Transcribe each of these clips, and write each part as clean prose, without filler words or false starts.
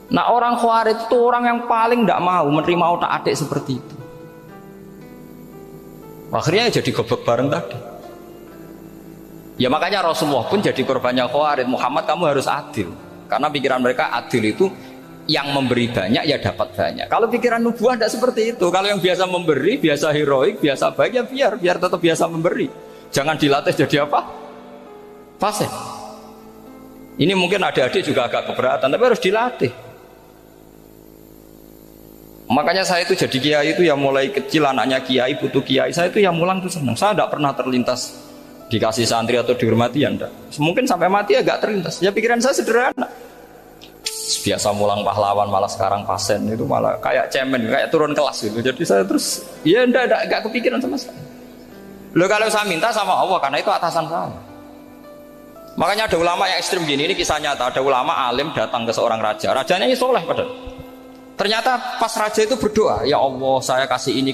Nah orang Khawarij itu orang yang paling tidak mau menerima otak-atik seperti itu. Akhirnya jadi goblok bareng tadi. Ya makanya Rasulullah pun jadi korbannya Khawarij. Muhammad kamu harus adil. Karena pikiran mereka adil itu yang memberi banyak ya dapat banyak. Kalau pikiran nubuah tidak seperti itu. Kalau yang biasa memberi, biasa heroik, biasa baik ya biar tetap biasa memberi. Jangan dilatih jadi apa? Fasik. Ini mungkin adik-adik juga agak keberatan, tapi harus dilatih. Makanya saya itu jadi kiai itu ya mulai kecil anaknya kiai butuh kiai. Saya itu yang mulang itu senang. Saya tidak pernah terlintas dikasih santri atau dihormati ya enggak. Mungkin sampai mati agak terlintas. Ya pikiran saya sederhana. Biasa mulang pahlawan malah sekarang pasen itu malah kayak cemen, kayak turun kelas gitu. Jadi saya terus ya enggak kepikiran sama saya. Loh kalau saya minta sama Allah karena itu atasan saya. Makanya ada ulama yang ekstrim gini, ini kisah nyata. Ada ulama alim datang ke seorang raja. Rajanya ini soleh padahal. Ternyata pas raja itu berdoa, ya Allah saya kasih ini.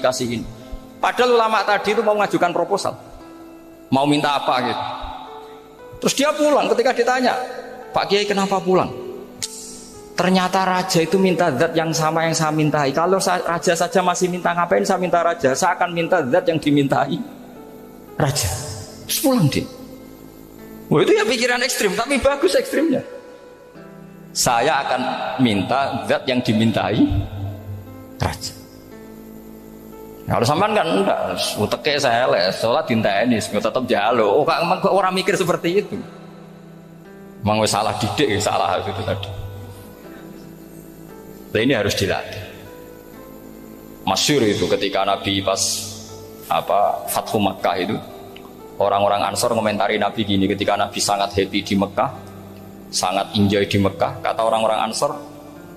Padahal ulama tadi itu mau mengajukan proposal, mau minta apa gitu. Terus dia pulang ketika ditanya, Pak Kiai kenapa pulang? Ternyata raja itu minta zat yang sama yang saya mintai. Kalau raja saja masih minta, ngapain saya minta raja? Saya akan minta zat yang dimintai raja. Terus pulang dia. Wah itu ya pikiran ekstrim, tapi bagus ekstrimnya. Saya akan minta zat yang dimintai raja. Kalau sampean kan enggak, uteke saya les, sholat dinteni, tetap jalo. Oh, kok orang mikir seperti itu? Mang wis salah didik, salah itu tadi. Nah, ini harus dilatih. Masyhur itu ketika Nabi pas Fathu Makkah itu, orang-orang Ansor komentari Nabi gini, ketika Nabi sangat happy di Mekah, sangat enjoy di Mekah, kata orang-orang Ansor,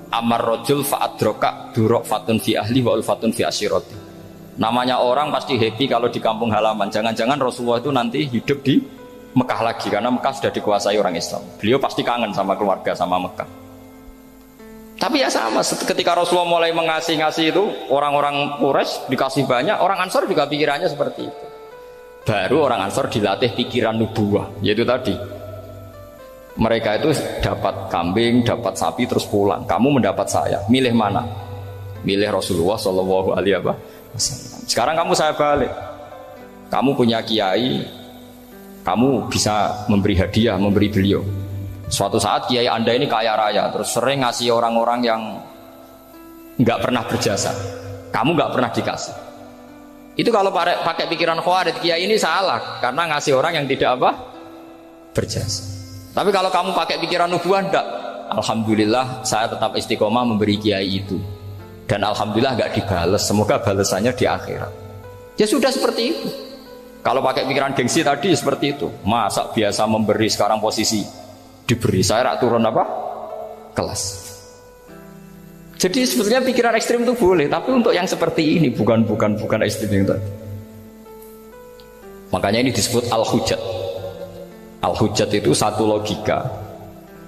amar rojul fa'adroka durok fatun fi ahli wa ulfatun fi asyiroti. Namanya orang pasti happy kalau di kampung halaman. Jangan-jangan Rasulullah itu nanti hidup di Mekah lagi, karena Mekah sudah dikuasai orang Islam. Beliau pasti kangen sama keluarga, sama Mekah. Tapi ya sama, ketika Rasulullah mulai mengasih-ngasih itu, orang-orang Quraisy dikasih banyak, orang Ansor juga pikirannya seperti itu. Baru orang Ansor dilatih pikiran nubuwah, yaitu tadi. Mereka itu dapat kambing, dapat sapi terus pulang. Kamu mendapat saya, milih mana? Milih Rasulullah Shallallahu Alaihi Wasallam. Sekarang kamu saya balik. Kamu punya kiai, kamu bisa memberi hadiah, memberi beliau. Suatu saat kiai Anda ini kaya raya, terus sering ngasih orang-orang yang nggak pernah berjasa. Kamu nggak pernah dikasih. Itu kalau pakai pikiran Khawarij, kiai ini salah karena ngasih orang yang tidak berjasa. Tapi kalau kamu pakai pikiran nubuah, enggak. Alhamdulillah saya tetap istiqomah memberi kiai itu. Dan alhamdulillah enggak dibales. Semoga balasannya di akhirat. Ya sudah seperti itu. Kalau pakai pikiran gengsi tadi seperti itu. Masa biasa memberi sekarang posisi diberi, saya rak turun kelas. Jadi sebetulnya pikiran ekstrim itu boleh, tapi untuk yang seperti ini bukan ekstrim yang tadi. Makanya ini disebut al-hujjat. Al-hujjat itu satu logika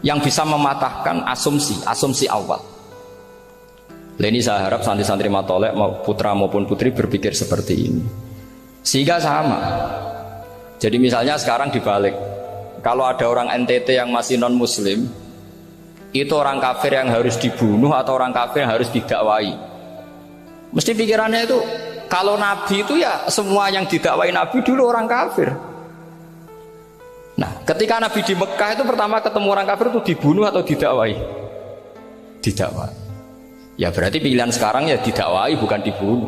yang bisa mematahkan asumsi awal. Ini saya harap santri-santri matolek putra maupun putri berpikir seperti ini, sehingga sama. Jadi misalnya sekarang dibalik, kalau ada orang NTT yang masih non muslim, itu orang kafir yang harus dibunuh atau orang kafir yang harus didakwai. Mesti pikirannya itu, kalau Nabi itu ya semua yang didakwai Nabi dulu orang kafir. Nah, ketika Nabi di Mekah itu pertama ketemu orang kafir itu dibunuh atau didakwai? Didakwai. Ya berarti pilihan sekarang ya didakwai bukan dibunuh.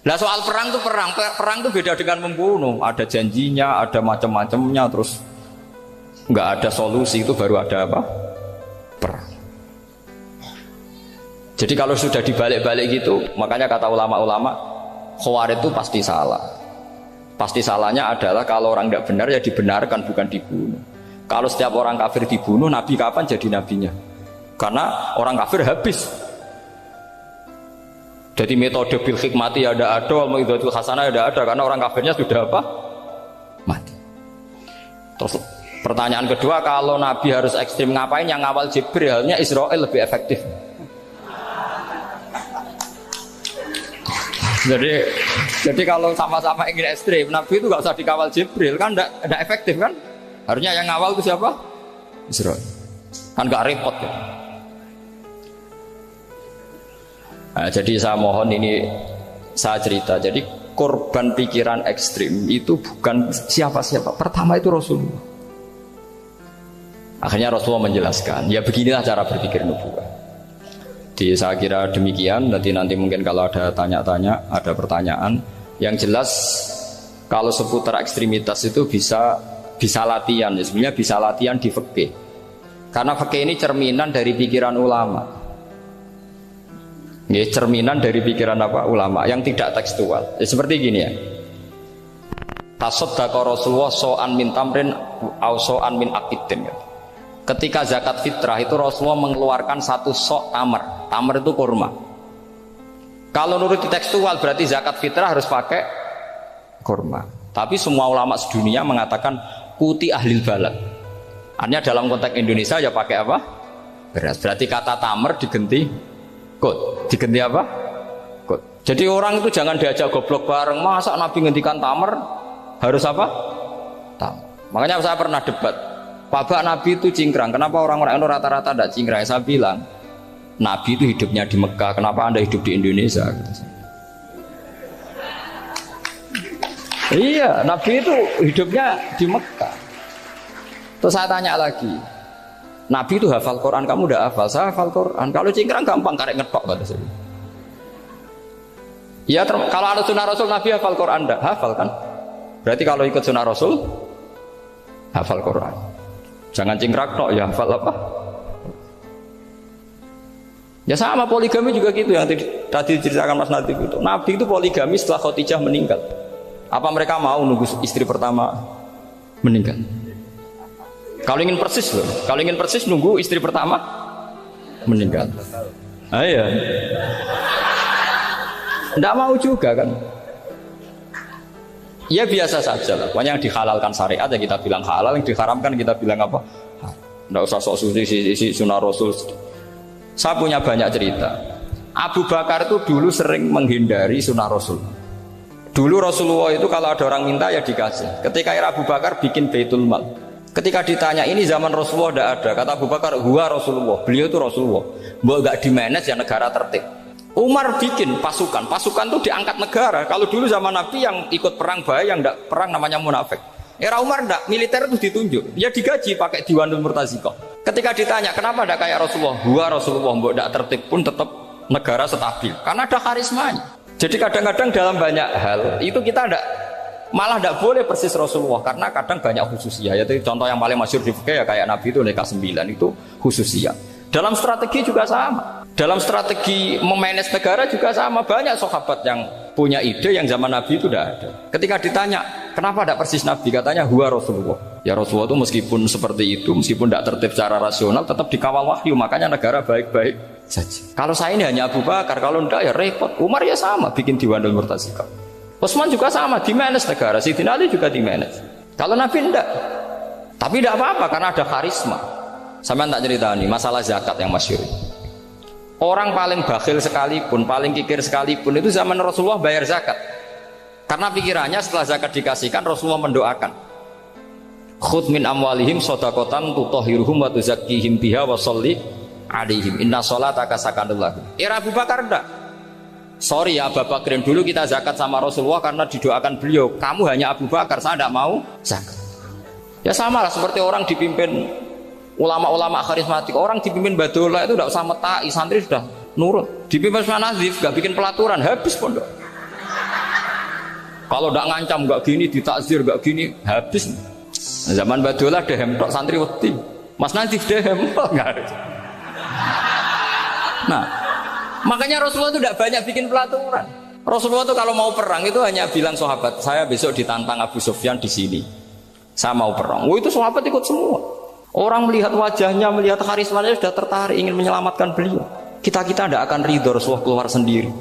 Nah soal perang itu perang itu beda dengan membunuh. Ada janjinya, ada macam-macamnya, terus nggak ada solusi, itu baru ada perang. Jadi kalau sudah dibalik-balik gitu, makanya kata ulama-ulama, Khawarij itu pasti salah. Pasti salahnya adalah kalau orang tidak benar ya dibenarkan, bukan dibunuh. Kalau setiap orang kafir dibunuh, Nabi kapan jadi nabinya? Karena orang kafir habis. Jadi metode bil hikmati ya ada, al-mau'izatul hasanah ya ada, karena orang kafirnya sudah mati. Terus pertanyaan kedua, kalau Nabi harus ekstrim ngapain? Yang ngawal Jibril, halnya Israel lebih efektif. Jadi kalau sama-sama ingin ekstrim, Nabi itu gak usah dikawal Jibril, kan tidak efektif kan? Harusnya yang ngawal itu siapa? Israel. Kan gak repot ya. Nah, jadi saya mohon ini saya cerita. Jadi korban pikiran ekstrim itu bukan siapa-siapa. Pertama itu Rasulullah. Akhirnya Rasulullah menjelaskan, ya beginilah cara berpikir nubuwah. Jadi saya kira demikian. Nanti mungkin kalau ada tanya-tanya, ada pertanyaan. Yang jelas kalau seputar ekstremitas itu bisa latihan. Ya, sebenarnya bisa latihan di fikih. Karena fikih ini cerminan dari pikiran ulama. Ya, cerminan dari pikiran apa ulama yang tidak tekstual. Ya, seperti gini ya. Tasaddaqa Rasulullah so'an min tamrin au so'an min aqidin. Ketika zakat fitrah itu Rasulullah mengeluarkan satu sok tamar. Tamar itu kurma. Kalau menurut tekstual berarti zakat fitrah harus pakai kurma. Tapi semua ulama sedunia mengatakan kuti ahlil balad. Artinya dalam konteks Indonesia ya pakai apa? Beras. Berarti kata tamar diganti kot, diganti apa? Kot. Jadi orang itu jangan diajak goblok bareng. Masa Nabi ngendikan tamar harus apa? Tamar. Makanya saya pernah debat. Pak Nabi itu cingkrang. Kenapa orang-orang itu rata-rata tidak cingkrang? Saya bilang Nabi itu hidupnya di Mekah. Kenapa Anda hidup di Indonesia? Iya, Nabi itu hidupnya di Mekah. Terus saya tanya lagi, Nabi itu hafal Quran, kamu udah hafal? Saya hafal Quran. Kalau cingkrang gampang, karek ngetok kata saya. Ya, kalau ada sunnah Rasul, Nabi hafal Quran enggak? Hafal kan? Berarti kalau ikut sunnah Rasul, hafal Quran. Jangan cingkrak tok, ya hafal apa? Ya sama poligami juga gitu yang tadi diceritakan Mas Natif itu. Nabi itu poligami setelah Khadijah meninggal. Apa mereka mau nunggu istri pertama meninggal? Kalau ingin persis loh, kalau ingin persis nunggu istri pertama meninggal. Ah iya. Nggak mau juga kan? Ya biasa saja lah. Pokoknya yang dihalalkan syariat ya kita bilang halal, yang diharamkan kita bilang apa? Nggak usah sok suci sunnah Rasul. Saya punya banyak cerita. Abu Bakar itu dulu sering menghindari sunnah Rasul. Dulu Rasulullah itu kalau ada orang minta ya dikasih. Ketika era Abu Bakar bikin Baitul Mal. Ketika ditanya ini zaman Rasulullah tidak ada, kata Abu Bakar, huwa Rasulullah, beliau itu Rasulullah. Mau gak di manage ya negara tertib. Umar bikin pasukan itu diangkat negara. Kalau dulu zaman Nabi yang ikut perang bahaya, yang tidak perang namanya munafik. Era Umar tidak, militer itu ditunjuk, dia digaji pakai Diwanul Murtazikoh. Ketika ditanya kenapa tidak kayak Rasulullah, huwa Rasulullah, mau tidak tertib pun tetap negara stabil, karena ada karismanya. Jadi kadang-kadang dalam banyak hal itu kita malah tidak boleh persis Rasulullah karena kadang banyak khususiyah. Yaitu contoh yang paling masyhur di fikih ya kayak Nabi itu nikah 9 itu khususiyah. Dalam strategi juga sama. Dalam strategi memanage negara juga sama. Banyak sahabat yang punya ide yang zaman Nabi itu tidak ada. Ketika ditanya kenapa tidak persis Nabi, katanya huwa Rasulullah. Ya Rasulullah itu meskipun seperti itu, meskipun tidak tertib secara rasional, tetap dikawal wahyu. Makanya negara baik-baik saja. Kalau saya ini hanya Abu Bakar, kalau tidak ya repot. Umar ya sama, bikin Diwanul Murtazikoh. Utsman juga sama, di manage negara. Sayyidina Ali juga di manage. Kalau Nabi tidak. Tapi tidak apa-apa karena ada karisma. Sama tak cerita nih masalah zakat yang masyhur. Orang paling bakhil sekalipun, paling kikir sekalipun itu zaman Rasulullah bayar zakat. Karena pikirannya setelah zakat dikasihkan Rasulullah mendoakan. Khudh min amwalihim shadaqatan tutahhiruhum wa tuzakkihim biha wa sholli alaihim inna sholataka sakanul lahum. Era Abu Bakar enggak. Sorry ya Abu Bakrin, dulu kita zakat sama Rasulullah karena didoakan beliau. Kamu hanya Abu Bakar, saya tidak mau zakat. Ya sama lah seperti orang dipimpin ulama-ulama karismatik. Orang dipimpin Badola itu tidak usah metai, santri sudah nurut. Dipimpin Usman Nazif, gak bikin pelaturan, habis pondok. Kalau tidak ngancam, gak gini, ditakzir, gak gini, habis. Zaman Badola dehem tok santri wedi. Mas Nazif dehem nggak ada. Nah, makanya Rasulullah itu tidak banyak bikin pelaturan. Rasulullah itu kalau mau perang itu hanya bilang sahabat, saya besok ditantang Abu Sufyan di sini. Saya mau perang. Oh itu sahabat ikut semua. Orang melihat wajahnya, melihat karismanya sudah tertarik ingin menyelamatkan beliau. Kita tidak akan ridho Rasulullah keluar sendiri.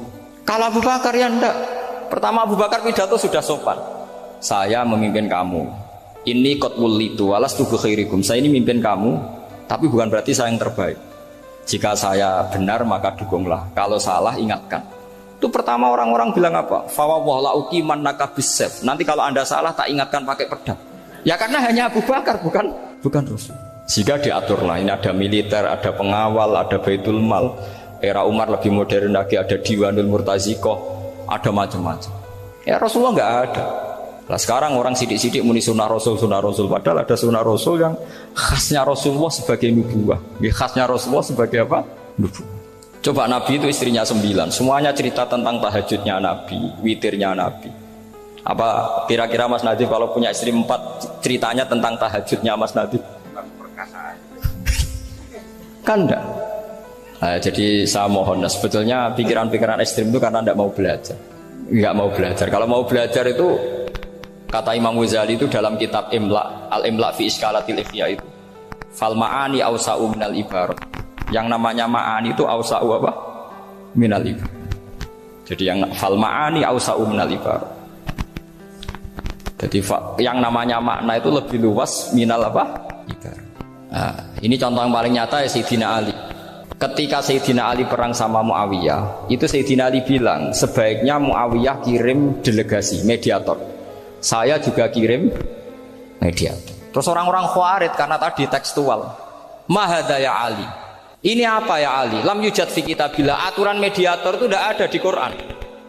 Kalau Abu Bakar ya enggak. Pertama Abu Bakar pidato sudah sopan. Saya memimpin kamu. Ini qad wulitu walastu bi khairikum. Saya ini memimpin kamu, tapi bukan berarti saya yang terbaik. Jika saya benar maka dukunglah. Kalau salah ingatkan. Itu pertama orang-orang bilang apa? Fawwah la uqiman nakabisef. Nanti kalau Anda salah tak ingatkan pakai pedang. Ya karena hanya Abu Bakar bukan Rasul. Jika diaturlah ini ada militer, ada pengawal, ada Baitul Mal. Era Umar lebih modern lagi, ada Diwanul Murtazikoh, ada macam-macam. Ya Rasulullah nggak ada. Nah sekarang orang sidik-sidik muni sunnah Rasul, padahal ada sunnah Rasul yang khasnya Rasulullah sebagai nubuwah, khasnya Rasulullah sebagai apa? Nubuwah. Coba Nabi itu istrinya 9, semuanya cerita tentang tahajudnya Nabi, witirnya Nabi. Apa kira-kira Mas Nadif kalau punya istri 4 ceritanya tentang tahajudnya Mas Nadif? Kan enggak. Nah, jadi saya mohon, sebetulnya pikiran-pikiran ekstrim itu karena enggak mau belajar. Enggak mau belajar. Kalau mau belajar itu kata Imam Ghazali itu dalam kitab Imla, Al-Imla fi Iskalatil Ikhya itu. Fal ma'ani awsa'u minal ibarat. Yang namanya ma'ani itu awsa'u apa? Minal ibarat. Jadi yang fal ma'ani awsa'u minal ibarat. Jadi yang namanya makna itu lebih luas minal apa? Ibarat. Nah, ini contoh yang paling nyata ya Sayyidina Ali. Ketika Sayyidina Ali perang sama Muawiyah, itu Sayyidina Ali bilang sebaiknya Muawiyah kirim delegasi, mediator. Saya juga kirim mediator. Terus orang-orang Khawarij karena tadi tekstual. Mahadha ya Ali. Ini apa ya Ali? Lam yujad fi kitabillah. Aturan mediator itu tidak ada di Quran.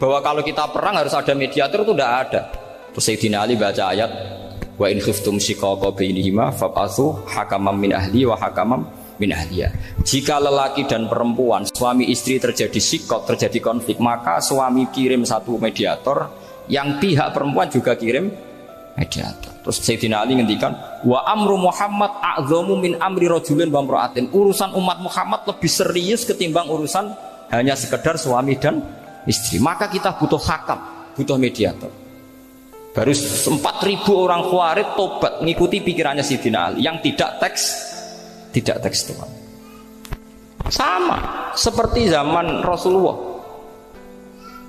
Bahwa kalau kita perang harus ada mediator itu tidak ada. Terus Sayyidina Ali baca ayat wa in khiftum shiqaqa bainihima fab'atsu hakaman min ahli wa hakaman min ahliya. Jika lelaki dan perempuan suami istri terjadi shiqaq, terjadi konflik, maka suami kirim satu mediator, yang pihak perempuan juga kirim mediator. Terus Sayyidina Ali ngendikan wa amru Muhammad a'dhamu min amri rajulin wa imra'atin. Urusan umat Muhammad lebih serius ketimbang urusan hanya sekedar suami dan istri. Maka kita butuh hakam, butuh mediator. Baru 4.000 orang Khawarij tobat mengikuti pikirannya Sayyidina Ali yang tidak tekstual. Sama seperti zaman Rasulullah.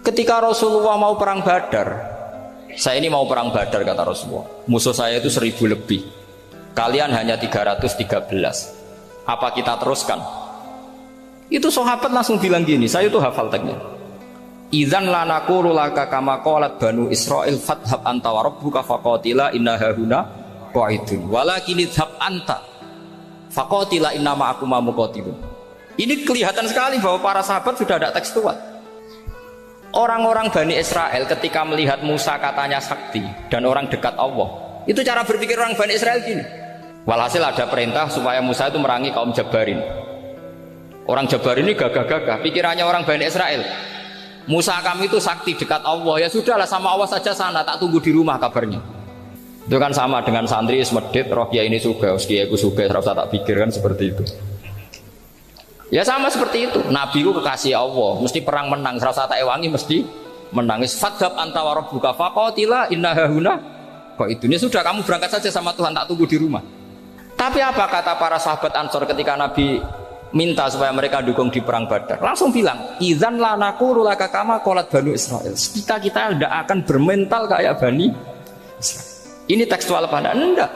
Ketika Rasulullah mau perang Badar, saya ini mau perang Badar kata Rasulullah. Musuh saya itu 1.000 lebih. Kalian hanya 313. Apa kita teruskan? Itu sahabat langsung bilang gini, saya itu hafal teksnya. Idzan la naqulu laka kama qalat banu Israil fathab anta wa rabbuka faqatila inna hahuna qa'idun walakin idhab anta faqatila inna ma'akum muqatilun. Ini kelihatan sekali bahwa para sahabat sudah ada tekstual. Orang-orang Bani Israel ketika melihat Musa katanya sakti dan orang dekat Allah, itu cara berpikir orang Bani Israel gini. Walhasil ada perintah supaya Musa itu merangi kaum Jabarin. Orang Jabarin ini gagah-gagah, pikirannya orang Bani Israel, Musa kami itu sakti dekat Allah, ya sudahlah sama Allah saja sana, tak tunggu di rumah kabarnya. Itu kan sama dengan santri semedit, roh kiai ini suga, kiai aku suga, serasa tak pikir kan seperti itu. Ya sama seperti itu. Nabi ku kekasih Allah, mesti perang menang, serasa tak ewangi mesti menangis. Fadhab anta wa rabbuka faqatila inna hahuna qa'idun. Ya sudah kamu berangkat saja sama Tuhan, tak tunggu di rumah. Tapi apa kata para sahabat Ansor ketika Nabi minta supaya mereka dukung di perang Badar? Langsung bilang, idzan la naqulu laka kama qalat banu Israil. Kita tidak akan bermental kayak Bani Israil. Ini tekstual pada enggak.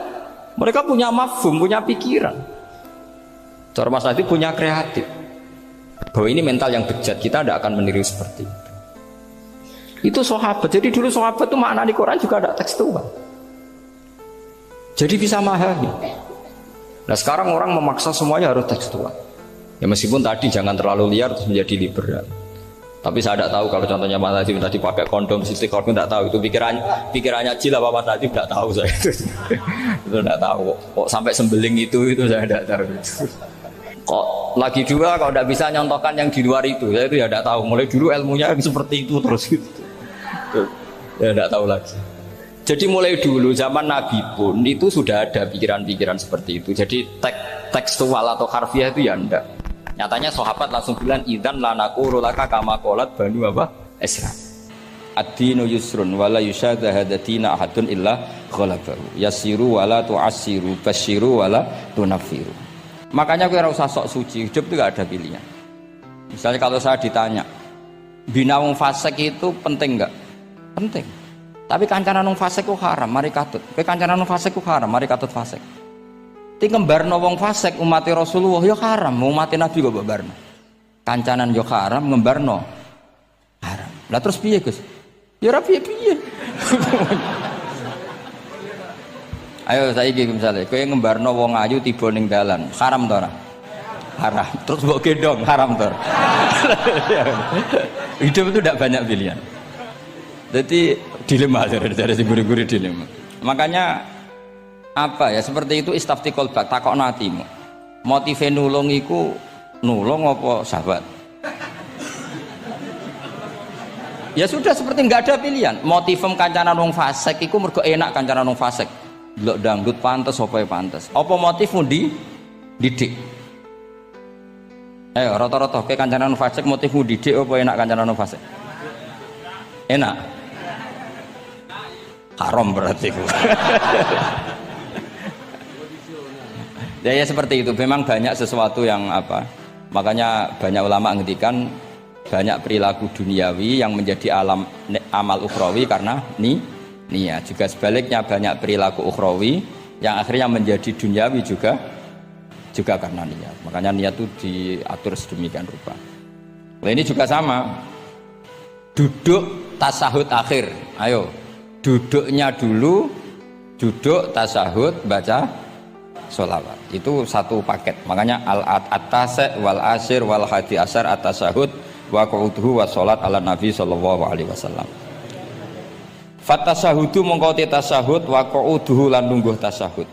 Mereka punya mafhum, punya pikiran. Cara Mas Nadif punya kreatif. Bahwa ini mental yang bejat, kita tidak akan meniru seperti itu. Itu sahabat. Jadi dulu sahabat itu makna di Quran juga ada tekstual. Jadi bisa memahami. Nah sekarang orang memaksa semuanya harus tekstual. Ya meskipun tadi jangan terlalu liar terus menjadi liberal. Tapi saya tidak tahu kalau contohnya Mas Nadif tadi pakai kondom, istiqomah, tidak tahu itu pikirannya Jil apa Mas Nadif, tidak tahu saya itu tidak tahu. Kok sampai sembeling itu saya tidak tahu. Kok lagi juga kalau tidak bisa nyontohkan yang di luar itu, saya itu ya tidak tahu. Mulai dulu ilmunya seperti itu terus gitu. Ya tidak tahu lagi. Jadi mulai dulu zaman Nabi pun itu sudah ada pikiran-pikiran seperti itu. Jadi tekstual atau harfiah itu ya enggak. Nyatanya sahabat langsung bilang idzan la naqulu laka kama qalat banu apa? Isra. Ad-dinu yusrun wala yusyadha hadatina ahadun illa ghalabahu. Yasiru wala tu'assiru basyiru wala tunaffiru. Makanya kowe ora usah sok suci, hidup itu gak ada pilihan. Misalnya kalau saya ditanya, bina wong fasik itu penting enggak? Penting. Tapi kancanan wong fasik ku haram, mari katut. Kowe kancanan wong fasik ku haram, mari katut fasik. Ti ngembarno wong fasik umat Rasulullah ya haram, umat Nabi kok mbarno. Kancanan yo haram, ngembarno haram. Lah terus piye, Gus? Ya ora piye-piye. Ayo saiki misalnya kowe ngembarno wong ayu tiba ning dalan, haram ta ora? haram. Terus mbok gendong haram tur. Hidup itu tidak banyak pilihan. Jadi dilema dari guru-guru dilema. Makanya apa ya seperti itu istafti qalbak takokno atimu. Motive nulung iku nulung apa sahabat? Ya sudah seperti nggak ada pilihan. Motivem kancanan wong fasik iku mergo enak kancanan wong fasik. Delok dangdut pantes apa ya pantes. Apa motifmu didik? Ayo rata-rata ke kancanan wong fasik motifmu didik apa enak kancanan wong fasik? Enak. Haram berarti itu. Ya seperti itu. Memang banyak sesuatu yang apa? Makanya banyak ulama ngendikan banyak perilaku duniawi yang menjadi amal ukhrawi karena niat. Juga sebaliknya banyak perilaku ukhrawi yang akhirnya menjadi duniawi juga karena niat. Makanya niat itu diatur sedemikian rupa. Nah, ini juga sama. Duduk tasahud akhir. Ayo. Duduknya dulu, duduk tasahud, baca sholawat. Itu satu paket. Makanya al-atasek wal asir wal hadi asar at-tasahud wa qu'uduhu wa sholat ala nabi sallallahu alaihi wasallam. Fatasahudu mengkoti tasahud wa qu'uduhu lan lungguh tasahud.